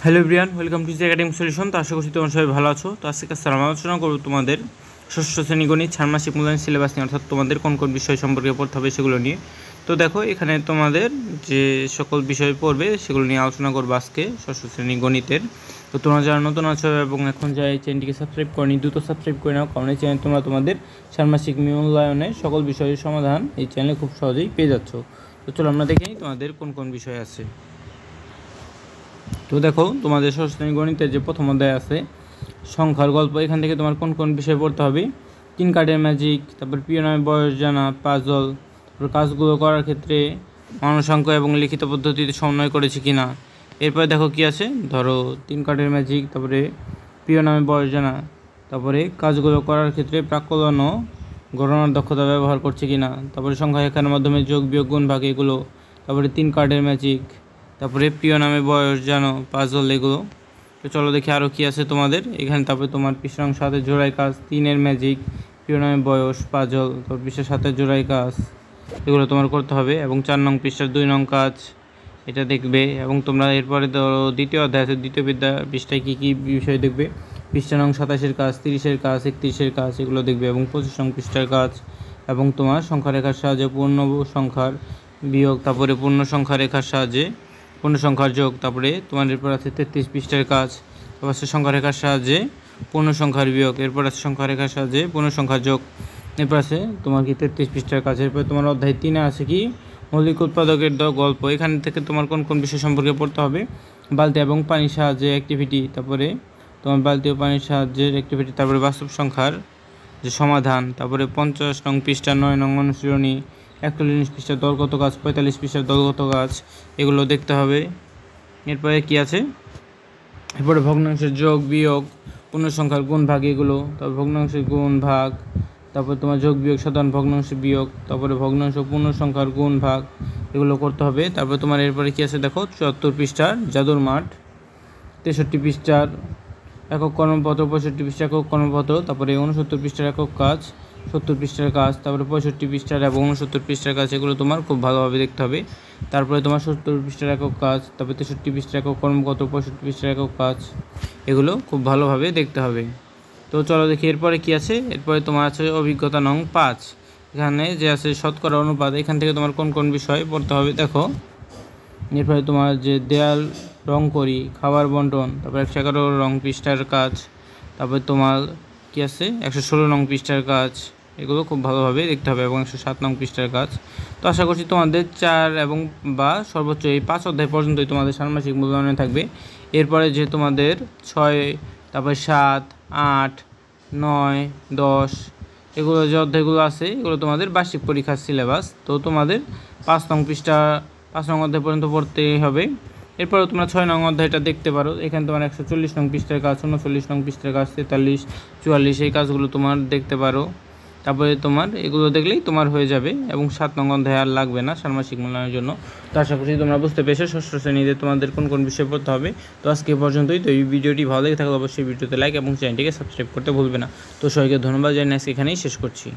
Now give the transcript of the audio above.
Hello everyone, welcome to academic solution. তো আশা করছি তোমরা সবাই ভালো আছো। তো আজকে আমরা আলোচনা করবো তোমাদের ষষ্ঠ শ্রেণী গণিত ষান্মাসিক মূল্যায়ন সিলেবাস নিয়ে, অর্থাৎ তোমাদের কোন কোন বিষয় সম্পর্কে পড়তে হবে সেগুলো নিয়ে। তো দেখো, এখানে তোমাদের যে সকল বিষয় পড়বে সেগুলো নিয়ে আলোচনা করবো আজকে ষষ্ঠ শ্রেণী গণিতের। তো তোমরা যারা নতুন আছো এবং এখন যারা এই চ্যানেলটিকে সাবস্ক্রাইব করনি, দ্রুত সাবস্ক্রাইব করে নাও, কারণ এই চ্যানেল তোমরা তোমাদের ষান্মাসিক মূল্যায়নের সকল বিষয়ের সমাধান এই চ্যানেলে খুব সহজেই পেয়ে যাচ্ছ। তো চলো আমরা দেখে নিই তোমাদের কোন কোন বিষয় আছে। তো দেখো, তোমাদের ষষ্ঠ শ্রেণী গণিতের যে প্রথম অধ্যায় আছে সংখ্যার গল্প, এখান থেকে তোমার কোন কোন বিষয় পড়তে হবে? 3 কার্ডের ম্যাজিক, তারপর প্রিয় নামে বয়স জানা, পাজল, তারপর কাজগুলো করার ক্ষেত্রে অনুসংখ্য এবং লিখিত পদ্ধতিতে সমন্বয় করেছে কিনা। এরপরে দেখো কি আছে, ধরো 3 কার্ডের ম্যাজিক, তারপরে প্রিয় নামে বয়স জানা, তারপরে কাজগুলো করার ক্ষেত্রে প্রাক্কলন ও গণনার দক্ষতা ব্যবহার করছে কিনা, তারপরে সংখ্যা এখানের মাধ্যমে যোগ বিয়োগ গুণ ভাগ এগুলো, তারপরে 3 কার্ডের ম্যাজিক, তারপরে প্রিয় নামে বয়স জানো, পাজল এগুলো। তো চলো দেখি আরও কী আছে তোমাদের এখানে। তারপরে তোমার পৃষ্ঠার সাথে জোড়াই কাজ, 3-এর ম্যাজিক, প্রিয় নামে বয়স, পাজল, তারপর পৃষ্ঠার সাথে জোড়াই কাজ, এগুলো তোমার করতে হবে। এবং 4 নং পৃষ্ঠার 2 নং কাজ, এটা দেখবে। এবং তোমরা এরপরে ধরো দ্বিতীয় অধ্যায় আছে, দ্বিতীয় পৃষ্ঠায় কী কী বিষয় দেখবে? পৃষ্ঠা নং 27-এর কাজ, 30-এর কাজ, 31-এর কাজ, এগুলো দেখবে। এবং 25 নং পৃষ্ঠার কাজ, এবং তোমার সংখ্যা রেখার সাহায্যে পূর্ণ সংখ্যার বিয়োগ, তারপরে পূর্ণ সংখ্যা রেখার সাহায্যে পূর্ণ সংখ্যার যোগ, তারপরে তোমার এরপর আছে 33 পৃষ্ঠার কাজ, তারপর আছে সংখ্যা রেখার সাহায্যে পূর্ণ সংখ্যার বিয়োগ, এরপর আছে সংখ্যা রেখার সাহায্যে পূর্ণ সংখ্যার যোগ, এরপর আছে তোমার কি 33 পৃষ্ঠার কাজ। এরপর তোমার অধ্যায় 3-এ আছে কি মৌলিক উৎপাদকের গল্প, এখান থেকে তোমার কোন কোন বিষয় সম্পর্কে পড়তে হবে? বালতি এবং পানির সাহায্যে অ্যাক্টিভিটি, তারপরে তোমার বালতি ও পানির সাহায্যের অ্যাক্টিভিটি, তারপরে বাস্তব সংখ্যার যে সমাধান, তারপরে 50 নং পৃষ্ঠা 9 নং অনুশীলনী, 41 পৃষ্ঠার দলগত কাজ, 45 পৃষ্ঠার দলগত কাজ, এগুলো দেখতে হবে। এরপরে কি আছে, এরপরে ভগ্নাংশের যোগ বিয়োগ, পূর্ণ সংখ্যার গুণ ভাগ এগুলো, তারপর ভগ্নাংশের গুণ ভাগ, তারপর তোমার যোগ বিয়োগ সাধারণ ভগ্নাংশ বিয়োগ, তারপরে ভগ্নাংশ পূর্ণ সংখ্যার গুণ ভাগ, এগুলো করতে হবে। তারপরে তোমার এরপরে কি আছে দেখো, 74 পৃষ্ঠার জাদুর মাঠ, 63 পৃষ্ঠার একক কর্মপত্র, 65 পৃষ্ঠার একক কর্মপত্র, তারপরে 69 পৃষ্ঠার একক কাজ, 70 পৃষ্ঠার কাজ, তারপরে 65 পৃষ্ঠার এবং 69 পৃষ্ঠার কাজ, এগুলো তোমার খুব ভালোভাবে দেখতে হবে। তারপরে তোমার 70 পৃষ্ঠার একক কাজ, তারপরে 63 পৃষ্ঠার একক কর্মপত্র, 65 পৃষ্ঠার একক কাজ, এগুলো খুব ভালোভাবে দেখতে হবে। তো চলো দেখি এরপরে কি আছে। এরপরে তোমার আছে অভিজ্ঞতা নং 5, এখানে যে আছে শতকরা অনুপাত, এখান থেকে তোমার কোন কোন বিষয় পড়তে হবে দেখো। এরপরে তোমার যে দেয়াল রং করি, খাবার বন্টন, তারপর 111 রং পৃষ্ঠার কাজ, তারপরে তোমার কি আছে 116 নং পৃষ্ঠার কাজ, এগুলো খুব ভালোভাবে দেখতে হবে, এবং 107 নং পৃষ্ঠার কাজ। তো আশা করছি তোমাদের 4 এবং বা সর্বোচ্চ এই 5 অধ্যায় পর্যন্তই তোমাদের ষান্মাসিক মূল্যায়নে থাকবে। এরপরে যে তোমাদের 6, তারপরে 7, 8, 9, 10 এগুলো যে অধ্যায়গুলো আছে, এগুলো তোমাদের বার্ষিক পরীক্ষার সিলেবাস। তো তোমাদের 5 নং অধ্যায় পর্যন্ত পড়তে হবে। এরপরে তোমরা 6 নং অধ্যায়টা দেখতে পারো, এখানে তোমার 140 নং পৃষ্ঠার কাজ, 39 নং পৃষ্ঠার কাজ, 43, 44 এই কাজগুলো তোমার দেখতে পারো। তারপরে তোমার এগুলো দেখলেই তোমার হয়ে যাবে, এবং 7 নং অধ্যায় আর লাগবে না ষান্মাসিক মূল্যায়নের জন্য। তো আশা করছি তোমরা বুঝতে পেরেছো ষষ্ঠ শ্রেণীতে তোমাদের কোন কোন বিষয় পড়তে হবে। তো আজকে পর্যন্তই। তো এই ভিডিওটি ভালো লেগে থাকলে অবশ্যই ভিডিওতে লাইক এবং চ্যানেলটিকে সাবস্ক্রাইব করতে ভুলবে না। তো সবাইকে ধন্যবাদ জানিয়ে আজকে এখানেই শেষ করছি।